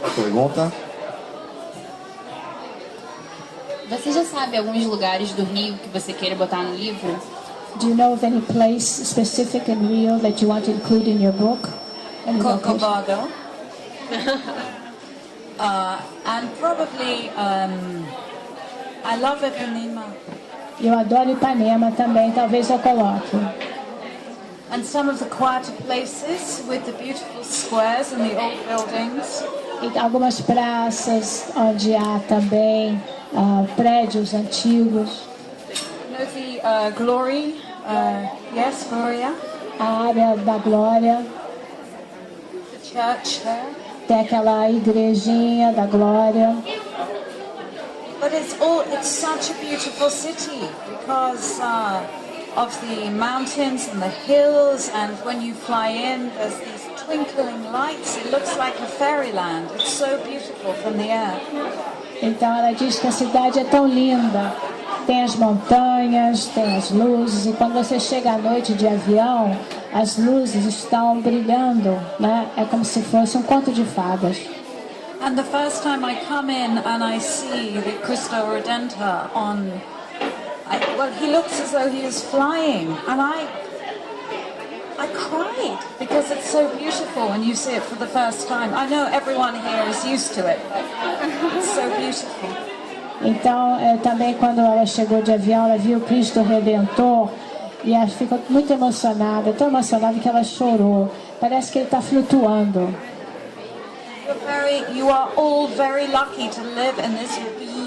a pergunta. Você já sabe alguns lugares do Rio que você queira botar no livro? Do you know of any place specific in Rio that you want to include in your book? Corcovado. And probably, I love Ipanema. Eu adoro Ipanema também, talvez eu coloque. And some of the quieter places with the beautiful squares and the old buildings. E algumas praças onde há também prédios antigos. You know the Glory, yes, Gloria? A área da Glória. The church there. Tem aquela igrejinha da Glória. But it's such a beautiful city because of the mountains and the hills, and when you fly in, there's these twinkling lights. It looks like a fairyland. It's so beautiful from the air. Então ela diz que a cidade é tão linda. Tem as montanhas, tem as luzes, e quando você chega à noite de avião, as luzes estão brilhando, né? É como se fosse um conto de fadas. And the first time I come in and I see the Cristo Redentor well, he looks as though he is flying, and I cried because it's so beautiful when you see it for the first time. I know everyone here is used to it. It's so beautiful. Então, também quando ela chegou de avião, ela viu o Cristo Redentor e ela ficou muito emocionada, tão emocionada que ela chorou. Parece que ele está flutuando. You are all very lucky to live in this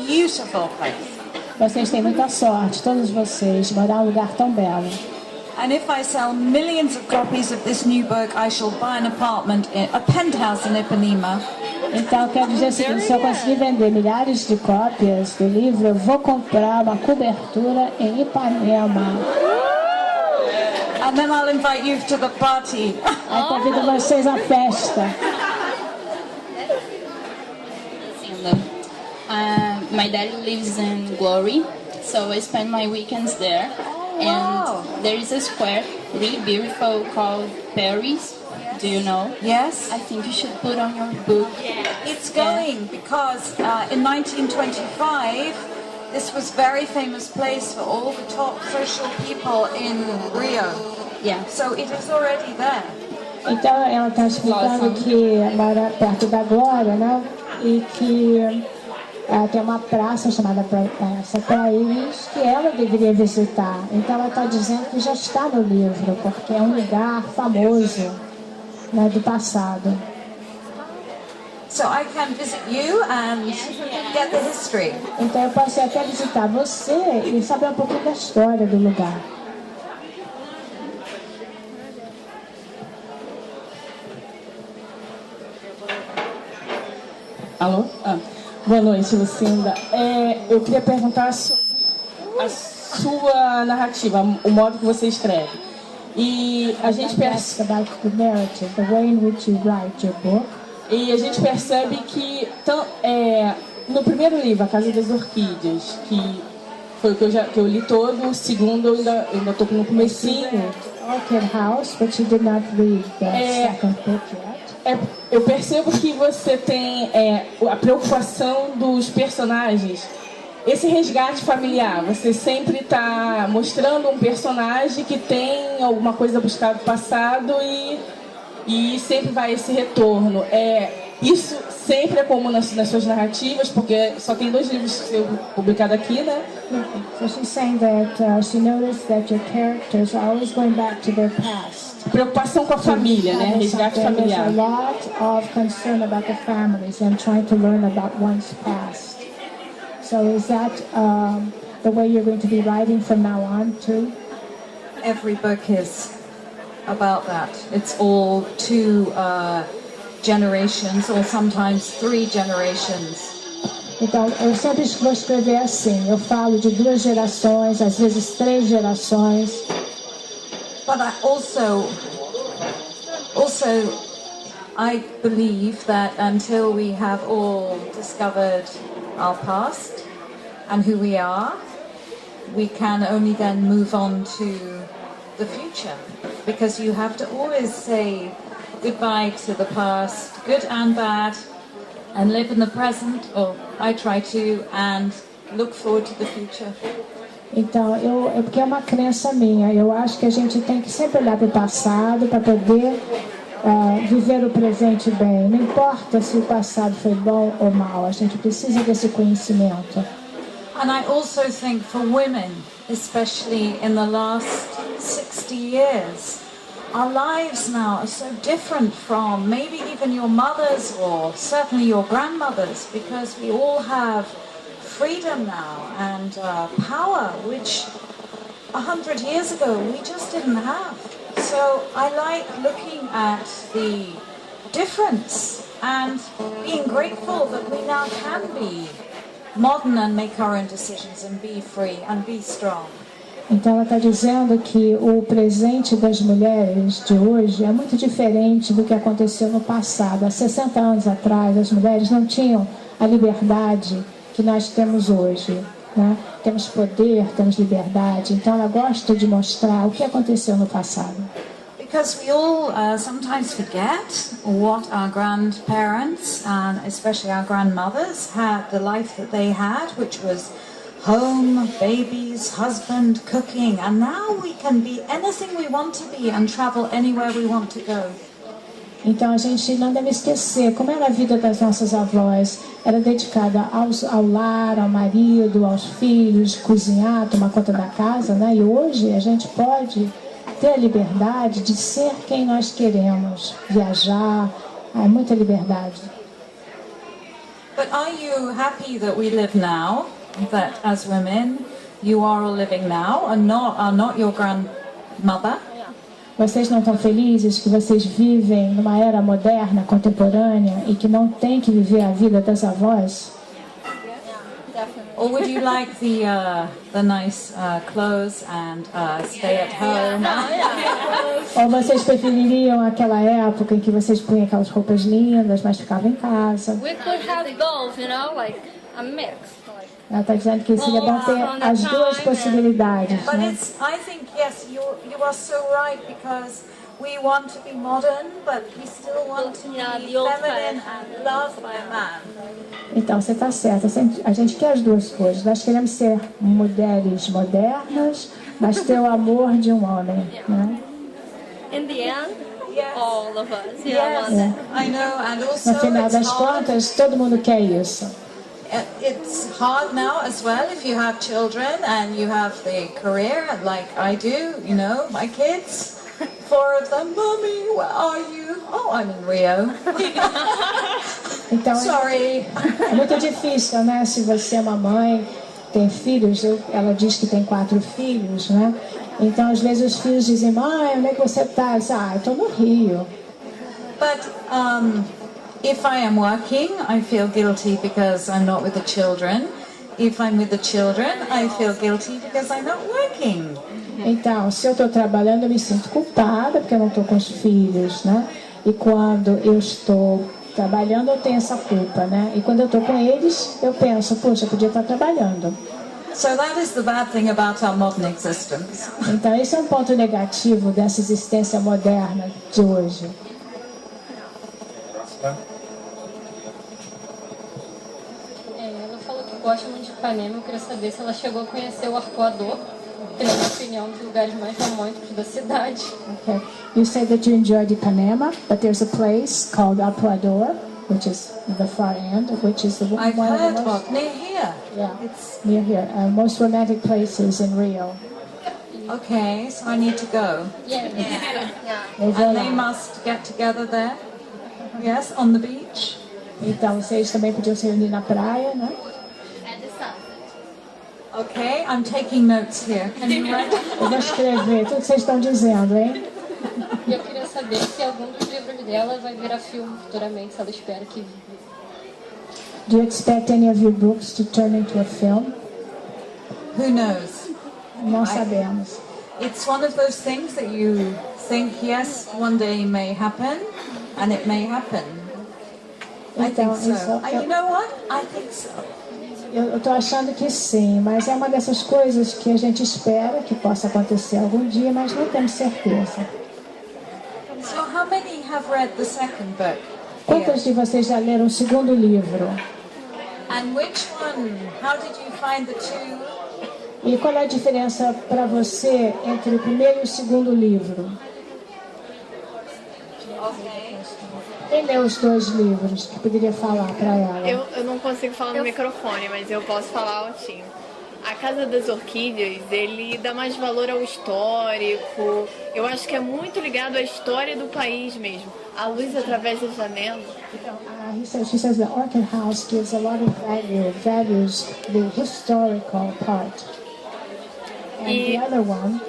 beautiful place. Vocês têm muita sorte, todos vocês, de morar em um lugar tão belo. And if I sell millions of copies of this new book, I shall buy an apartment, a penthouse in Ipanema. Então, quero dizer o seguinte, se eu conseguir vender milhares de cópias do livro, eu vou comprar uma cobertura em Ipanema. And then I'll invite you to the party. Aí convido vocês à festa. My dad lives in Glory, so I spend my weekends there. Wow. And there is a square, really beautiful, called Paris. Do you know? Yes. I think you should put on your book. It's going because in 1925, this was very famous place for all the top social people in Rio. Yeah. So it is already there. Então, ela está explicando que mora perto da Glória, né? E que tem uma praça chamada Praça Paris que ela deveria visitar. Então ela está dizendo que já está no livro, porque é um lugar famoso, né, do passado. So I can visit you and get the history. Então eu posso até visitar você e saber um pouquinho da história do lugar. Alô? Boa noite, Lucinda. Eu queria perguntar sobre a sua narrativa, o modo que você escreve. E a gente percebe e a gente percebe que no primeiro livro, A Casa das Orquídeas, que foi o que eu li todo, o segundo eu ainda estou no comecinho. Orchid House, but you did not read the second book yet. Eu percebo que você tem a preocupação dos personagens, esse resgate familiar. Você sempre está mostrando um personagem que tem alguma coisa buscada do passado e sempre vai esse retorno. Isso sempre é comum nas suas narrativas, porque só tem 2 livros publicados aqui, né? So she's saying that she noticed that your characters are always going back to their past. Preocupação com a família, né? Resgate familiar. There's a lot of concern about the families and trying to learn about one's past. So is that the way you're going to be writing from now on too? Every book is about that. It's all 2 generations or sometimes 3 generations. Então, eu sempre vou escrever assim. Eu falo de 2 gerações, às vezes 3 gerações. But I also I believe that until we have all discovered our past and who we are, we can only then move on to the future. Because you have to always say goodbye to the past, good and bad, and live in the present, or I try to, and look forward to the future. Então, porque é uma crença minha. Eu acho que a gente tem que sempre olhar para o passado para poder viver o presente bem. Não importa se o passado foi bom ou mal, a gente precisa desse conhecimento. And I also think for women, especially in the last 60 years, our lives now are so different from maybe even your mothers or certainly your grandmothers, because we all have freedom now and power, which 100 years ago we just didn't have. So I like looking at the difference and being grateful that we now can be modern and make our own decisions and be free and be strong. Então ela está dizendo que o presente das mulheres de hoje é muito diferente do que aconteceu no passado. Há 60 anos atrás, as mulheres não tinham a liberdade que nós temos hoje, né? Temos poder, temos liberdade. Então ela gosta de mostrar o que aconteceu no passado. Because we all sometimes forget what our grandparents and especially our grandmothers had, the life that they had, which was home, babies, husband, cooking, and now we can be anything we want to be and travel anywhere we want to go. Então a gente não deve esquecer como era a vida das nossas avós. Era dedicada ao lar, ao marido, aos filhos, cozinhar, tomar conta da casa, né? E hoje a gente pode ter a liberdade de ser quem nós queremos, viajar, muita liberdade. But are you happy that we live now, that as women you are all living now and are not your grandmother? Vocês não estão felizes que vocês vivem numa era moderna, contemporânea e que não tem que viver a vida das avós? Or would you like the nice clothes and stay at home? Ou vocês prefeririam aquela época em que vocês punham aquelas roupas lindas, mas ficavam em casa? We could have both, you know, like a mix. Ela está dizendo que seria bom ter as duas possibilidades, But né? I think, yes, you are so right, because we want to be modern, but we still want to be feminine and loved by a man. Então, você está certa. A gente quer as duas coisas. Nós queremos ser mulheres modernas, mas ter o amor de um homem, né? In the end, Yes. all of us. Yes, I know, and also No final it's das hard. contas, todo mundo quer isso. It's hard now as well if you have children and you have the career like I do, you know, my kids. 4 of them, Mommy, where are you? Oh, I'm in Rio. Então, Sorry. é muito difícil, né? Se você é uma mãe, tem filhos, ela diz que tem 4 filhos, né? Então, às vezes os filhos dizem, mãe, onde é que você está? Eu digo, eu estou no Rio. But if I am working, I feel guilty because I'm not with the children. If I'm with the children, I feel guilty because I'm not working. Então, se eu estou trabalhando, eu me sinto culpada porque eu não estou com os filhos, né? E quando eu estou trabalhando, eu tenho essa culpa, né? E quando eu estou com eles, eu penso, poxa, eu podia estar trabalhando. So that is the bad thing about our modern existence. Então, esse é um ponto negativo dessa existência moderna de hoje. Ela falou que gosta muito de Ipanema. Eu queria saber se ela chegou a conhecer o Arpoador, que na minha opinião é um dos lugares mais românticos da cidade. Okay. You say that you enjoyed Ipanema, but there's a place called Arpoador, which is the far end, which is I've one heard of the most, of near here. yeah, It's near here, most romantic places in Rio. okay, so I need to go. Eu vou And they lá. must get together there. Yes, on the beach. Então, vocês também podiam se reunir na praia, né? Okay, I'm taking notes here. Can you write? Eu vou escrever tudo que vocês estão dizendo, hein? E eu queria saber se algum dos livros dela vai virar filme futuramente, se ela espera que viva. Do you expect any of your books to turn into a film? Who knows? Não sabemos. It's one of those things that you think, yes, one day may happen, and it may happen. I Então, think so. isso, And you know what? I think so. eu estou achando que sim, mas é uma dessas coisas que a gente espera que possa acontecer algum dia, mas não temos certeza. So how many have read the second book? Quantas de vocês já leram o segundo livro? And which one? How did you find the two? E qual é a diferença para você entre o primeiro e o segundo livro? Okay. Quem leu os dois livros que poderia falar para ela? Eu não consigo falar no microfone, mas eu posso falar altinho. A Casa das Orquídeas, ele dá mais valor ao histórico. Eu acho que é muito ligado à história do país mesmo. A luz através da janela. She says the Orchid House gives a lot of values the historical part. And the other one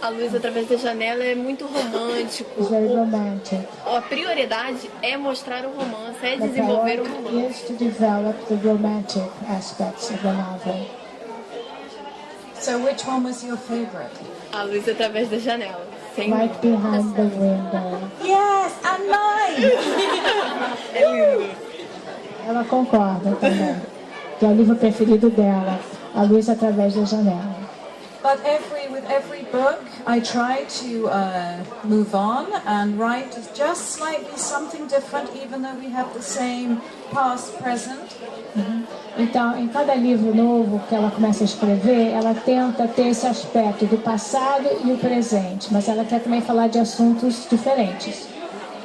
A luz através da janela é muito romântico. is very romantic. A prioridade é mostrar o romance, é The desenvolver o priority romance. is to develop the romantic aspects of the novel. So which one was your favorite? A luz através da janela. Sem Right behind the window. Yes, and mine! É lindo. Ela concorda também, que é o livro preferido dela, A Luz Através da Janela. But with every book, I try to move on and write just slightly something different, even though we have the same past, present. Então, em cada livro novo que ela começa a escrever, ela tenta ter esse aspecto do passado e o presente, mas ela quer também falar de assuntos diferentes.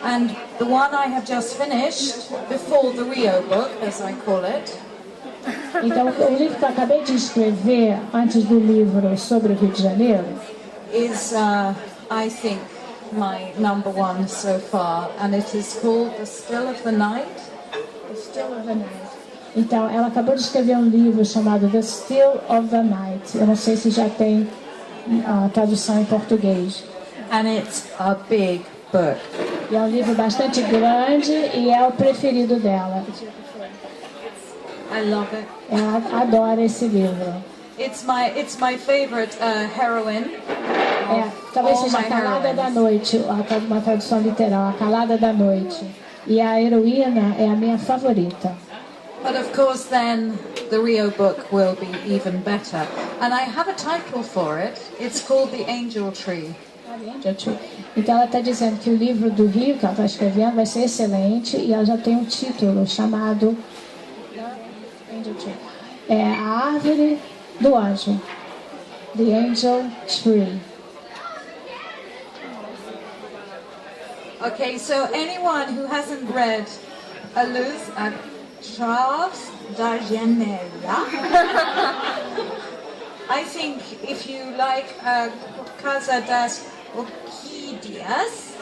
And the one I have just finished, before the Rio book, as I call it, Então, o livro que eu acabei de escrever, antes do livro sobre o Rio de Janeiro, is, I think, my number one so far, and it is called The Still of the Night. Então, ela acabou de escrever um livro chamado The Still of the Night. Eu não sei se já tem a tradução em português. And it's a big book. E é um livro bastante grande e é o preferido dela. I love it. Ela adora esse livro. It's my favorite heroine. Talvez All seja my A Calada heroines. da Noite, uma tradução literal, A Calada da Noite. E a heroína é a minha favorita. But of course then the Rio book will be even better. And I have a title for it. It's called The Angel Tree. Então ela está dizendo que o livro do Rio que ela está escrevendo vai ser excelente e ela já tem um título chamado A Árvore do Anjo. The Angel Tree. Okay, so anyone who hasn't read A Luz Atrás da Janela, I think if you like Casa das Orquídeas,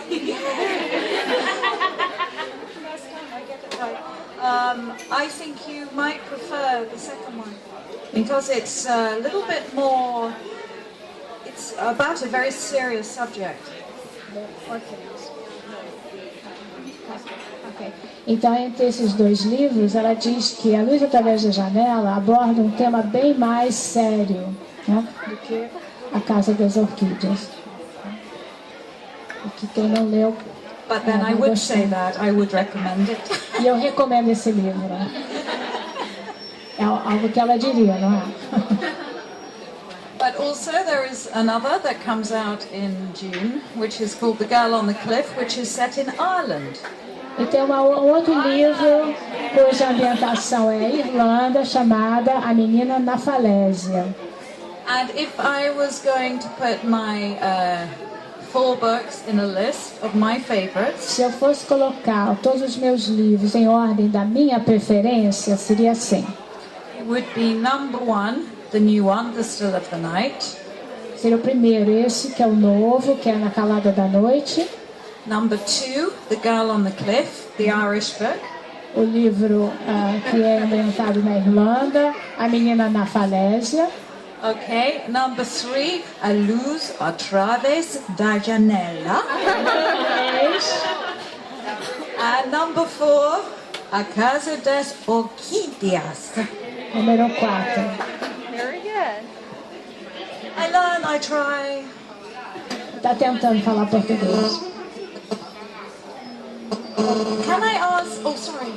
I think you might prefer the second one because it's a little bit more, it's about a very serious subject. Então, entre esses dois livros, ela diz que A Luz Através da Janela aborda um tema bem mais sério, né, do que A Casa das Orquídeas. E que quem não leu... But then I would say that, I would recommend it. E eu recomendo esse livro. É algo que ela diria, não é? But also there is another that comes out in June, which is called The Girl on the Cliff, which is set in Ireland. E tem um outro livro cuja ambientação é a Irlanda, chamada A Menina na Falésia. And if I was going to put my 4 books in a list of my favorites, Se eu fosse colocar todos os meus livros em ordem da minha preferência, seria assim. it would be number 1, the new one, The Still of the Night. Seria o primeiro, esse que é o novo, que é Na Calada da Noite. Number 2, The Girl on the Cliff, the Irish book. O livro que é ambientado na Irlanda, A Menina na Falésia. Okay, number 3, A Luz Através da Janela. And number 4, A Casa das Orquídeas. Número 4. Very good. I learn, I try. Está tentando falar português. Can I ask, oh sorry,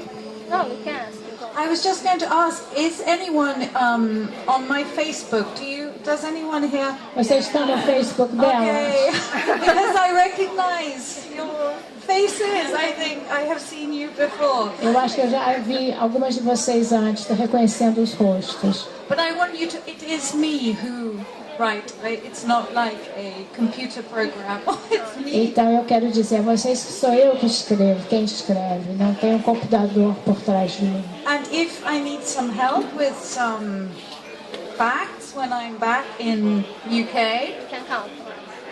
No, you can't. I was just going to ask, is anyone on my Facebook, Does anyone here? Você está no Facebook dela? Okay, because I recognize your faces. I think I have seen you before. Eu acho que eu já vi algumas de vocês antes, estou reconhecendo os rostos. But I want you to, it is me who write. It's not like a computer program. It's me. Então eu quero dizer a vocês que sou eu que escrevo, quem escreve, não tem um computador por trás de mim. And if I need some help with some facts when I'm back in UK, Can count.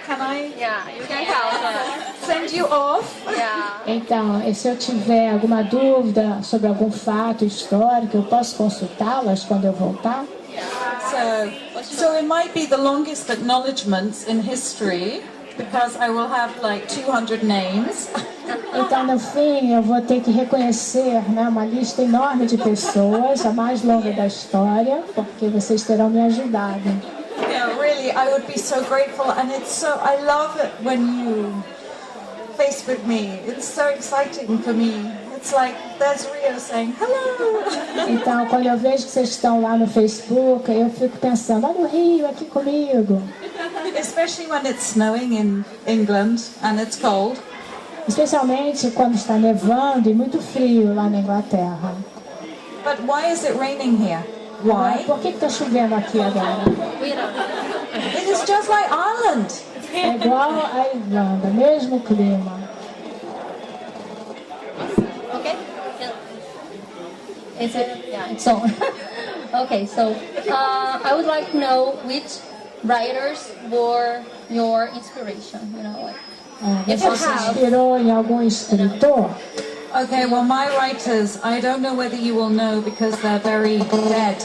can I Yeah, you can count. send you off? Yeah. Então, e se eu tiver alguma dúvida sobre algum fato histórico, eu posso consultá-las quando eu voltar? So it might be the longest acknowledgements in history because I will have like 200 names. Então, no fim, eu vou ter que reconhecer, né, uma lista enorme de pessoas, a mais longa da história, porque vocês terão me ajudado. Yeah, really, I would be so grateful, and I love it when you Facebook me. It's so exciting for me. It's like there's Rio saying hello. Então, quando eu vejo que vocês estão lá no Facebook, eu fico pensando, olha o Rio aqui comigo. Especially when it's snowing in England and it's cold. Especialmente quando está nevando e muito frio lá na Inglaterra. But why is it raining here? Why? Por que está chovendo aqui agora? It is just like Ireland. É igual a Irlanda, mesmo clima. Okay? Is it? Yeah, it's on. Okay, so I would like to know which writers were your inspiration, you know, like. Você se inspirou em algum escritor? Okay, well, my writers, I don't know whether you will know because they're very dead.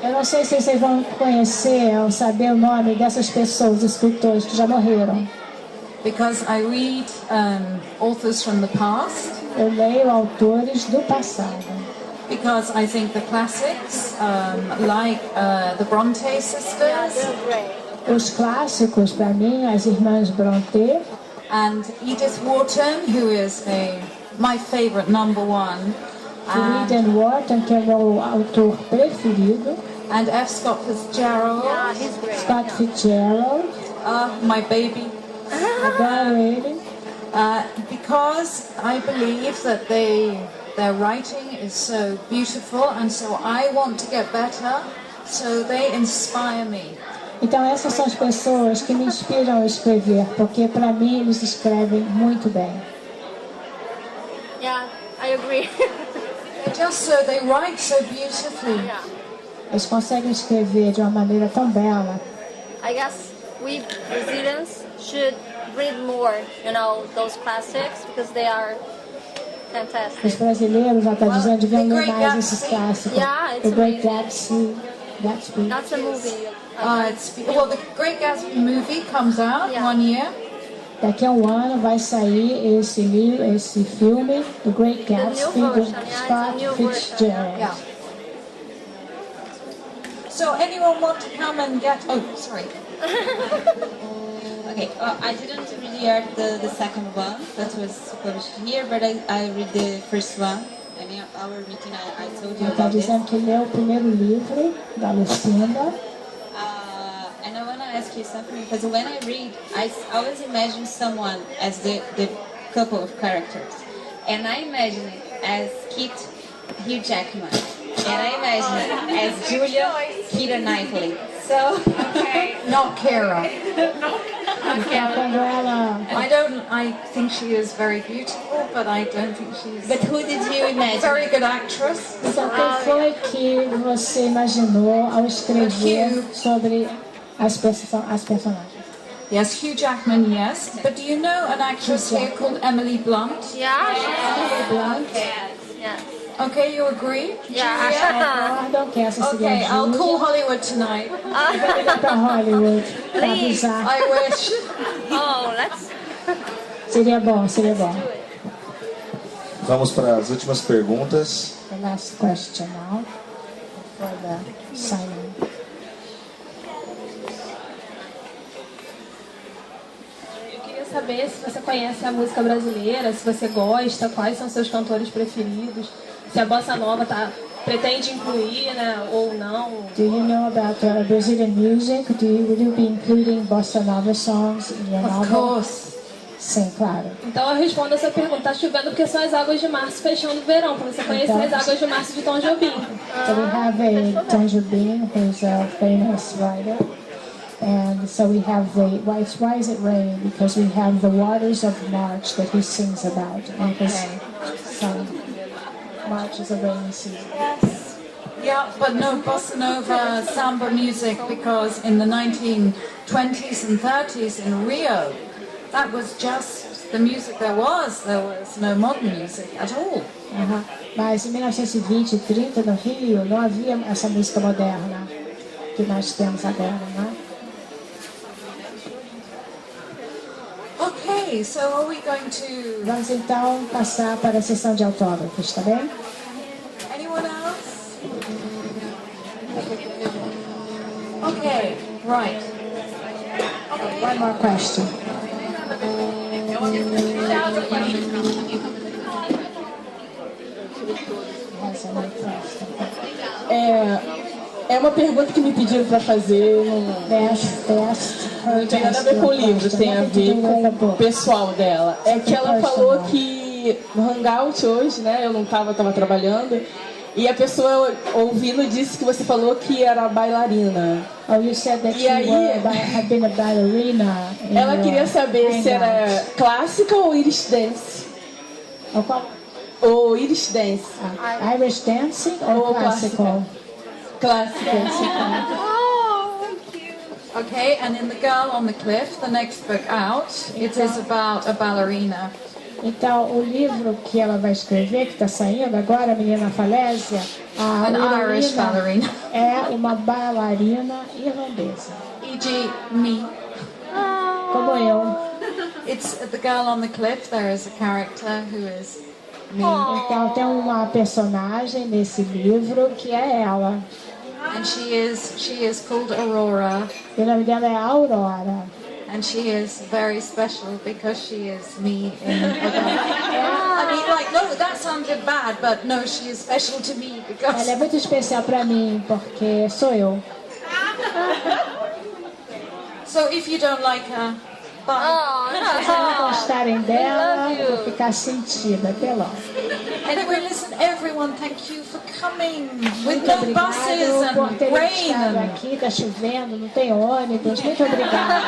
Eu não sei se vocês vão conhecer ou saber o nome dessas pessoas, escritores que já morreram. Because I read authors from the past. Eu leio autores do passado. Because I think the classics, like the Bronte sisters. Os clássicos, para mim, as irmãs Bronte. And Edith Wharton, who is my favorite number one. Edith Wharton, que é o meu autor preferido. And F. Scott Fitzgerald. Yeah, he's great. Scott Fitzgerald. My baby. Adoro ele. Because I believe that their writing is so beautiful, and so I want to get better, so they inspire me. Então essas são as pessoas que me inspiram a escrever, porque para mim eles escrevem muito bem. Yeah, I agree. They write so beautifully. Yeah. Eles conseguem escrever de uma maneira tão bela. I guess we Brazilians should read more, you know, those classics because they are Os fantastic. brasileiros já estão dizendo de ler The Great mais esses Gatsby. clássicos. Yeah, it's The Great amazing. Gatsby. That's a movie. The Great Gatsby movie comes out Yeah. one year. Daqui a um ano vai sair esse filme, The Great Gatsby, new do version, yeah, Scott it's a new version, Fitzgerald. Yeah. So anyone want to come and get? Oh, sorry. Okay, I didn't really read the second one that was published here, but I read the first one. And in our meeting, I told you Ele está about this. dizendo que leu o primeiro livro da Lucinda. And I want to ask you something, because when I read, I always imagine someone as the couple of characters. And I imagine it as Kit Hugh Jackman. And I imagine it as Julia Keira Knightley. So, Not Kira. Então, quando ela... I think she is very beautiful, but I don't think she's but who did you a imagine? very good actress. Então, quem foi que você imaginou ao escrever sobre as personagens? Yes, Hugh Jackman, yes. But do you know an actress here called Emily Blunt? Yeah, she's Blunt. yeah. Okay, you agree? Yeah. Concordam que essa seria Okay, a I'll Julia. call Hollywood tonight. Vou ligar para Hollywood para avisar. I wish. Oh, let's. Seria bom, seria bom. Vamos para as últimas perguntas. The last question now for the signing. Eu queria saber se você conhece a música brasileira, se você gosta, quais são seus cantores preferidos, se a bossa nova está pretende incluir, né, ou não? Do you know about Brazilian music? Will you be including bossa nova songs in your novel? Of course. Sim, claro. Então eu respondo essa pergunta. Tá chovendo porque são as águas de março fechando o verão, para você conhecer as águas de março de Tom Jobim. So we have a Tom Jobim, who's a famous writer. And so we have why is it rain? Because we have the waters of March that he sings about. So March is a rainy season. Yes. Yeah, but no bossa nova samba music, because in the 1920s and 30s in Rio, that was just the music there was. There was no modern music at all. Mas em 1920 e 30 no Rio não havia essa música moderna que nós temos agora, né? Okay, so are we going to... Vamos então passar para a sessão de autógrafos, tá bem? Anyone else? Okay, right. Okay, one more question. É uma pergunta que me pediram para fazer. Não tem nada a ver com o livro, tem a ver com o pessoal dela. É que ela falou que no Hangout hoje, né, eu não estava trabalhando, e a pessoa ouvindo disse que você falou que era bailarina. Oh, you said that you had been a ballerina. Ela queria saber se era clássica ou Irish dance. Ou Irish dance. Irish dancing or classical? Clássica. Oh, thank you. Okay, and in The Girl on the Cliff, the next book out, it is about a ballerina. Então, o livro que ela vai escrever, que está saindo agora, a Menina Falésia, An Irish ballerina. É uma bailarina irlandesa. E.g. me. Como eu. It's The Girl on the Cliff, there is a character who is me. Então, tem uma personagem nesse livro que é ela. And she is called Aurora. E o nome dela é Aurora. And she is very special because she is me in I mean, like, no, that sounded bad, but no, she is special to me because... Ela é muito especial para mim, porque sou eu. So if you don't like her, bye. Se vocês não gostarem dela, vou ficar sentida. Até logo. Anyway, listen, everyone, thank you for coming. With Muito no obrigado buses por and terem rain. estado aqui. Está chovendo, não tem ônibus. Muito obrigada.